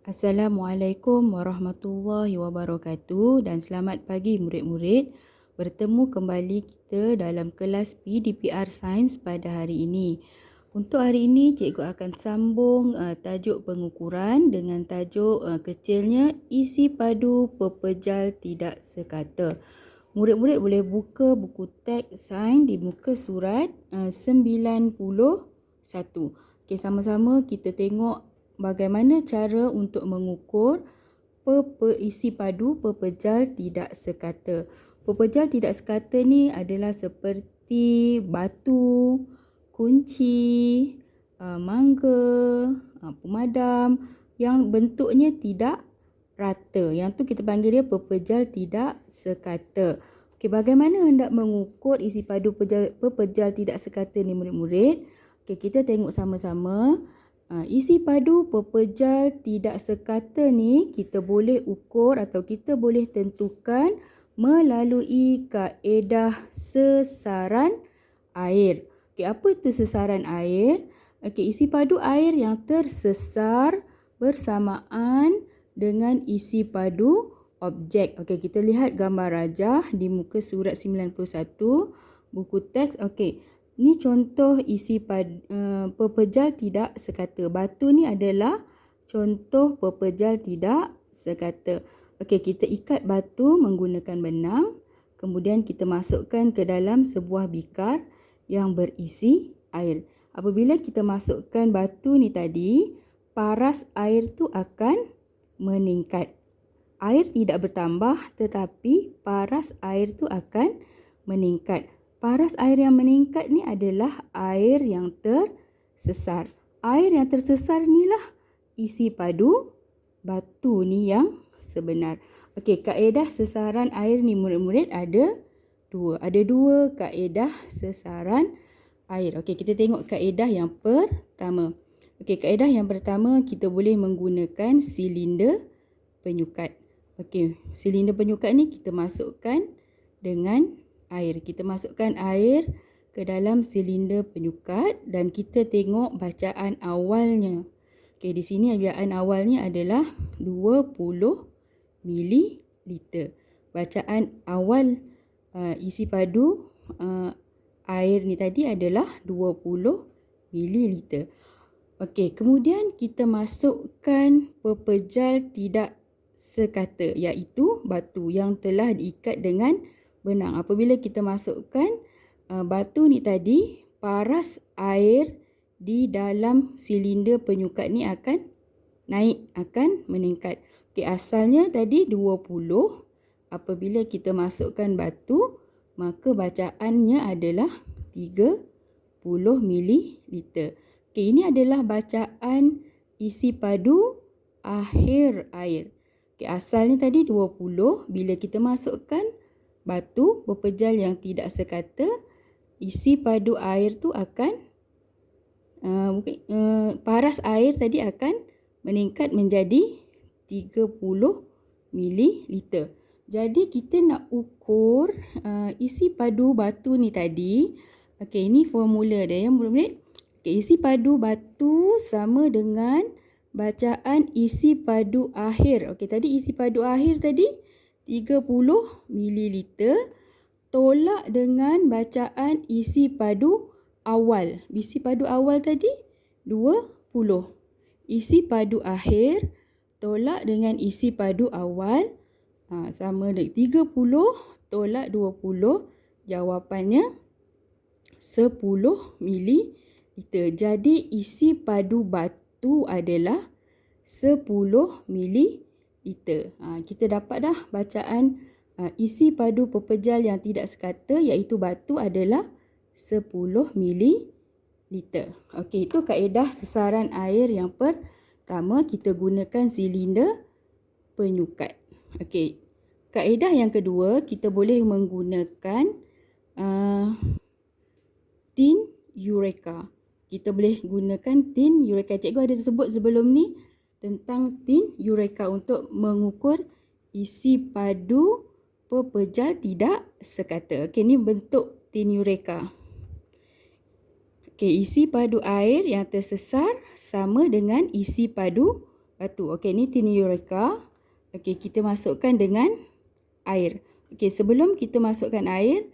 Assalamualaikum warahmatullahi wabarakatuh dan selamat pagi murid-murid. Bertemu kembali kita dalam kelas PDPR Sains pada hari ini. Untuk hari ini cikgu akan sambung tajuk pengukuran dengan tajuk kecilnya isi padu pepejal tidak sekata. Murid-murid boleh buka buku teks sains di muka surat 91. Okey, sama-sama kita tengok bagaimana cara untuk mengukur isi padu pepejal tidak sekata. Pepejal tidak sekata ni adalah seperti batu, kunci, mangga, pemadam yang bentuknya tidak rata. Yang tu kita panggil dia pepejal tidak sekata. Okey, bagaimana hendak mengukur isi padu pepejal tidak sekata ni murid-murid? Okey, kita tengok sama-sama. Isi padu pepejal tidak sekata ni kita boleh ukur atau kita boleh tentukan melalui kaedah sesaran air. Okey, apa itu sesaran air? Okey, isi padu air yang tersesar bersamaan dengan isi padu objek. Okey, kita lihat gambar rajah di muka surat 91 buku teks. Okey, ni contoh isi pepejal tidak sekata. Batu ni adalah contoh pepejal tidak sekata. Okey, kita ikat batu menggunakan benang. Kemudian kita masukkan ke dalam sebuah bikar yang berisi air. Apabila kita masukkan batu ni tadi, paras air tu akan meningkat. Air tidak bertambah tetapi paras air tu akan meningkat. Paras air yang meningkat ni adalah air yang tersesar. Air yang tersesar inilah isi padu batu ni yang sebenar. Okey, kaedah sesaran air ni murid-murid ada dua. Ada dua kaedah sesaran air. Okey, kita tengok kaedah yang pertama. Okey, kaedah yang pertama kita boleh menggunakan silinder penyukat. Okey, silinder penyukat ni kita masukkan dengan air. Kita masukkan air ke dalam silinder penyukat dan kita tengok bacaan awalnya. Okey, di sini bacaan awalnya adalah 20 mililiter. Bacaan awal isi padu air ni tadi adalah 20 mililiter. Okey, kemudian kita masukkan pepejal tidak sekata iaitu batu yang telah diikat dengan benang. Apabila kita masukkan batu ni tadi, paras air di dalam silinder penyukat ni akan naik, akan meningkat. Okey, asalnya tadi 20. Apabila kita masukkan batu, maka bacaannya adalah 30 mililiter. Okey, ini adalah bacaan isi padu akhir air. Okey, asalnya tadi 20. Bila kita masukkan batu pepejal yang tidak sekata, isi padu air tu akan paras air tadi akan meningkat menjadi 30 mililiter. Jadi kita nak ukur isi padu batu ni tadi. Okey, ini formula dia ya murid-murid. Okey, isi padu batu sama dengan bacaan isi padu akhir. Okey, tadi isi padu akhir tadi 30 mililiter tolak dengan bacaan isi padu awal. Isi padu awal tadi 20. Isi padu akhir tolak dengan isi padu awal sama dengan 30 tolak 20. Jawapannya 10 mililiter. Jadi isi padu batu adalah 10 mililiter. Kita dapat dah bacaan isi padu pepejal yang tidak sekata iaitu batu adalah 10 mililiter. Okey, itu kaedah sesaran air yang pertama, kita gunakan silinder penyukat. Okey, kaedah yang kedua kita boleh menggunakan tin Eureka. Kita boleh gunakan tin Eureka. Cikgu ada sebut sebelum ni tentang tin Eureka untuk mengukur isi padu pepejal tidak sekata. Okey, ni bentuk tin Eureka. Okey, isi padu air yang tersesar sama dengan isi padu batu. Okey, ni tin Eureka. Okey, kita masukkan dengan air. Okey, sebelum kita masukkan air,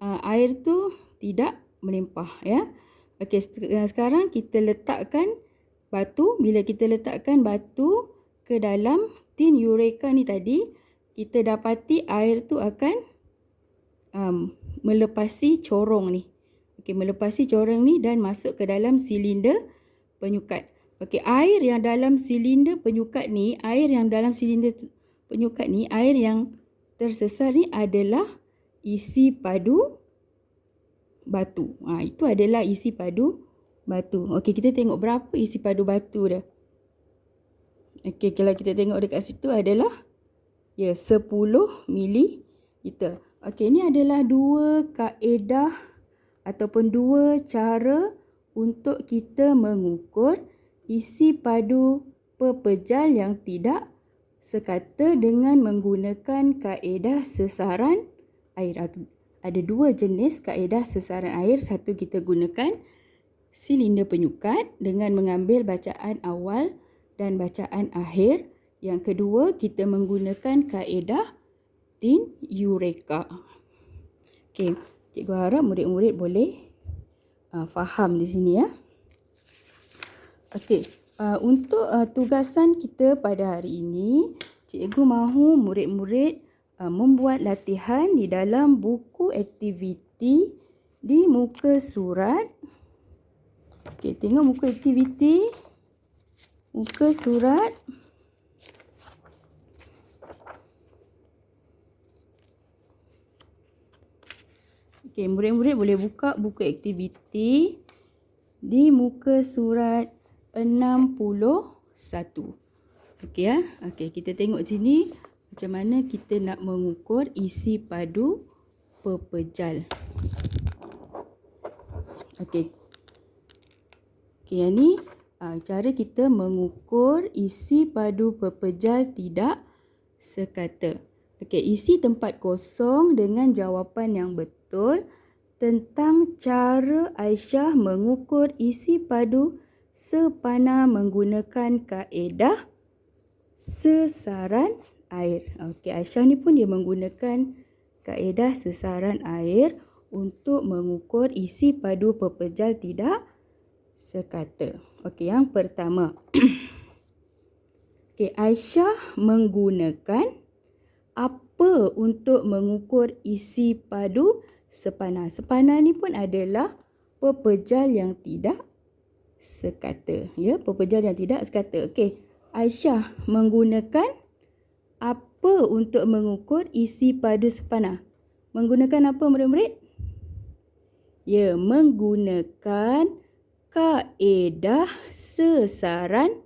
air tu tidak melimpah ya. Okey, sekarang kita letakkan batu. Bila kita letakkan batu ke dalam tin Eureka ni tadi, kita dapati air tu akan melepasi corong ni. Okey, melepasi corong ni dan masuk ke dalam silinder penyukat. Okey, air yang dalam silinder penyukat ni, air yang tersesar ni adalah isi padu batu. Itu adalah isi padu batu. Okey, kita tengok berapa isi padu batu dah. Okey, kalau kita tengok dekat situ adalah 10 ml. Okey, ini adalah dua kaedah ataupun dua cara untuk kita mengukur isi padu pepejal yang tidak sekata dengan menggunakan kaedah sesaran air. Ada dua jenis kaedah sesaran air. Satu, kita gunakan silinder penyukat dengan mengambil bacaan awal dan bacaan akhir. Yang kedua, kita menggunakan kaedah tin Eureka. Okey, cikgu harap murid-murid boleh faham di sini ya. Okey, untuk tugasan kita pada hari ini, cikgu mahu murid-murid membuat latihan di dalam buku aktiviti di muka surat. Okey, tengok muka aktiviti, muka surat 5. Okey, murid-murid boleh buka buku aktiviti di muka surat 61. Okey ya. Okey, kita tengok sini macam mana kita nak mengukur isi padu pepejal. Okey. Okey, yang ni cara kita mengukur isi padu pepejal tidak sekata. Okey, isi tempat kosong dengan jawapan yang betul tentang cara Aisyah mengukur isi padu sepanah menggunakan kaedah sesaran air. Okey, Aisyah ni pun dia menggunakan kaedah sesaran air untuk mengukur isi padu pepejal tidak sekata. Okey, yang pertama. Okey, Aisyah menggunakan apa untuk mengukur isi padu sepanah. Sepanah ni pun adalah pepejal yang tidak sekata. Ya, pepejal yang tidak sekata. Okey, Aisyah menggunakan apa untuk mengukur isi padu sepanah? Menggunakan apa murid-murid? Ya, menggunakan kaedah sesaran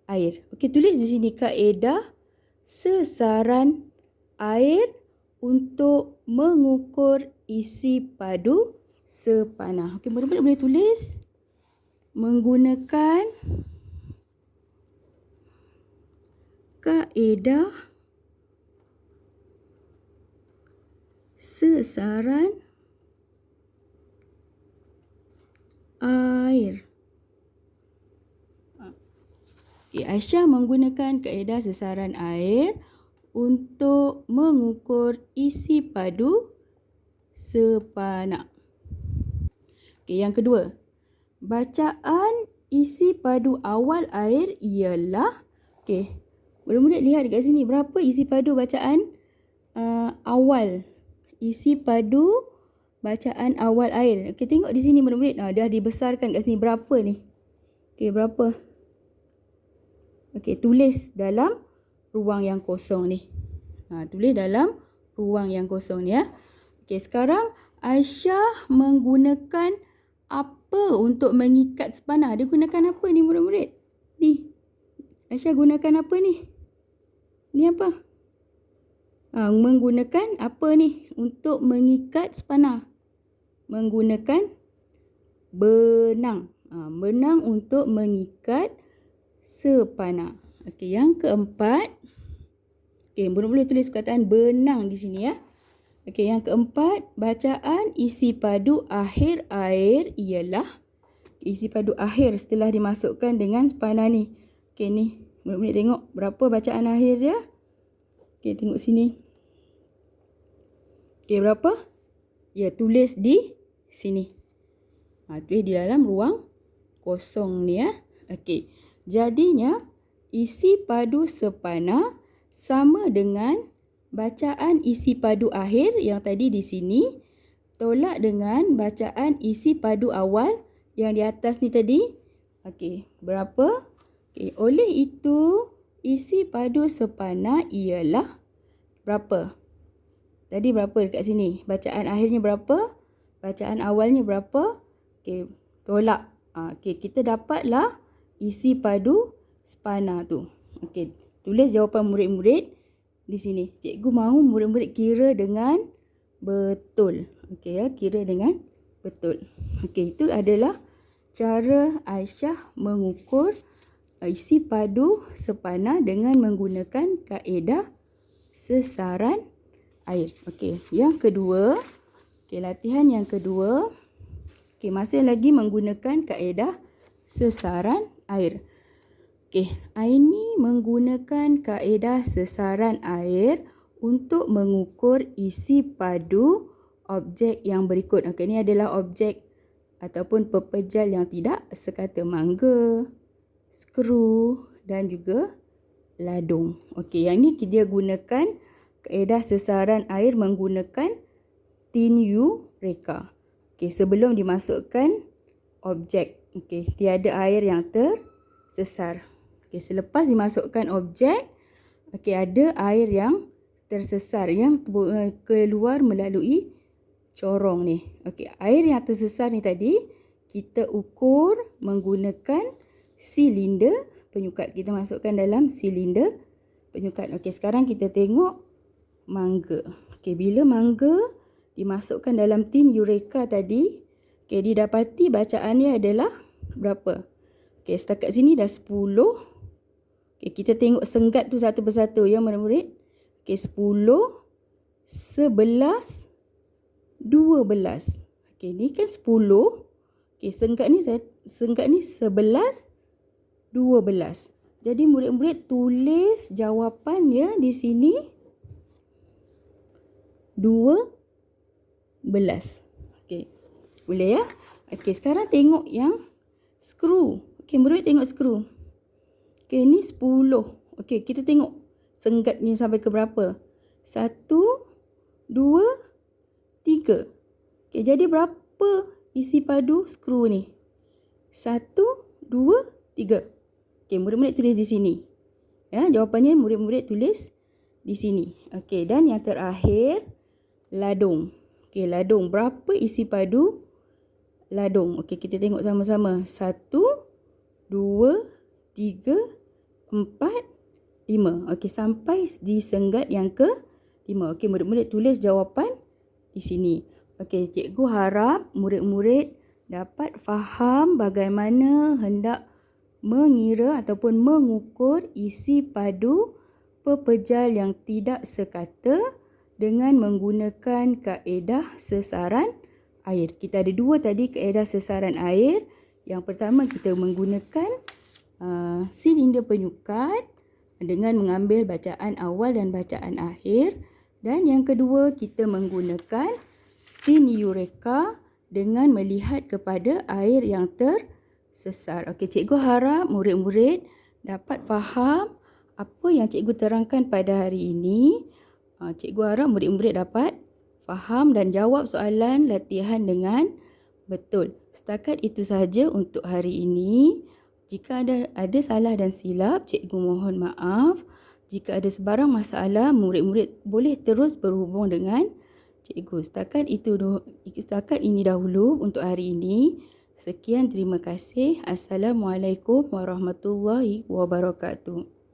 air. Okey, tulis di sini kaedah sesaran air untuk mengukur isi padu sepanah. Okey, murid-murid boleh tulis menggunakan kaedah sesaran air. Okay, Aisyah menggunakan kaedah sesaran air untuk mengukur isi padu sepanah. Okay, yang kedua. Bacaan isi padu awal air ialah, okay, murid-murid lihat dekat sini berapa isi padu bacaan awal. Isi padu bacaan awal air. Okay, tengok di sini murid-murid. Dah dibesarkan kat sini. Berapa ni? Okay, berapa? Okay, tulis dalam ruang yang kosong ni. Tulis dalam ruang yang kosong ni ya. Okay, sekarang Aisyah menggunakan apa untuk mengikat sepanah? Dia gunakan apa ni murid-murid? Ni. Aisyah gunakan apa ni? Ni apa? Menggunakan apa ni untuk mengikat sepanah? Menggunakan benang. Benang untuk mengikat sepanah. Okey, yang keempat. Okey, boleh tulis perkataan benang di sini ya. Okey, yang keempat, bacaan isi padu akhir air ialah isi padu akhir setelah dimasukkan dengan sepanah ni. Okey, ni Murid-murid tengok berapa bacaan akhir dia. Okey, tengok sini. Okey, berapa? Ya, tulis di sini. Tulis di dalam ruang kosong ni ya. Okey. Jadinya isi padu sepana sama dengan bacaan isi padu akhir yang tadi di sini tolak dengan bacaan isi padu awal yang di atas ni tadi. Okey, berapa? Okey, oleh itu isi padu sepana ialah berapa? Tadi berapa dekat sini? Bacaan akhirnya berapa? Bacaan awalnya berapa? Okey, tolak. Okey, kita dapatlah isi padu sepana tu. Okey, tulis jawapan murid-murid di sini. Cikgu mahu murid-murid kira dengan betul. Okey ya, kira dengan betul. Okey, itu adalah cara Aisyah mengukur isi padu sepana dengan menggunakan kaedah sesaran air. Okey, yang kedua. Okey, latihan yang kedua. Okey, masih lagi menggunakan kaedah sesaran air. Okey, Aini menggunakan kaedah sesaran air untuk mengukur isi padu objek yang berikut. Okey, ini adalah objek ataupun pepejal yang tidak sekata mangga, skru dan juga ladung. Okey, yang ni dia gunakan kaedah sesaran air menggunakan tin Eureka. Okey, sebelum dimasukkan objek. Okey, tiada air yang tersesar. Okey, selepas dimasukkan objek, okey, ada air yang tersesar yang keluar melalui corong ni. Okey, air yang tersesar ni tadi kita ukur menggunakan silinder penyukat. Kita masukkan dalam silinder penyukat. Okey, sekarang kita tengok mangga. Okey, bila mangga dimasukkan dalam tin Eureka tadi, okey, didapati bacaannya adalah berapa? Okey, setakat sini dah 10. Okey, kita tengok senggat tu satu persatu ya murid-murid. Okey, 10, 11, 12. Okey, ni kan 10. Okey, senggat ni 11, 12. Jadi murid-murid tulis jawapannya di sini 12. Okey, boleh ya? Okey, sekarang tengok yang skru. Okey, murid tengok skru. Okey, ni 10. Okey, kita tengok senggatnya sampai ke berapa? 1, 2, 3. Okey, jadi berapa isi padu skru ni? 1, 2, 3. Okey, murid-murid tulis di sini. Ya, jawapannya murid-murid tulis di sini. Okey, dan yang terakhir ladung. Okey, ladung. Berapa isi padu ladung? Okey, kita tengok sama-sama. 1, 2, 3, 4, 5. Okey, sampai di senggat yang ke-5. Okey, murid-murid tulis jawapan di sini. Okey, cikgu harap murid-murid dapat faham bagaimana hendak mengira ataupun mengukur isi padu pepejal yang tidak sekata dengan menggunakan kaedah sesaran air. Kita ada dua tadi kaedah sesaran air. Yang pertama kita menggunakan silinder penyukat dengan mengambil bacaan awal dan bacaan akhir. Dan yang kedua kita menggunakan tin Eureka dengan melihat kepada air yang tersesar. Okey, cikgu harap murid-murid dapat faham apa yang cikgu terangkan pada hari ini. Cikgu harap murid-murid dapat faham dan jawab soalan latihan dengan betul. Setakat itu sahaja untuk hari ini. Jika ada salah dan silap, cikgu mohon maaf. Jika ada sebarang masalah, murid-murid boleh terus berhubung dengan cikgu. Setakat ini dahulu untuk hari ini. Sekian, terima kasih. Assalamualaikum warahmatullahi wabarakatuh.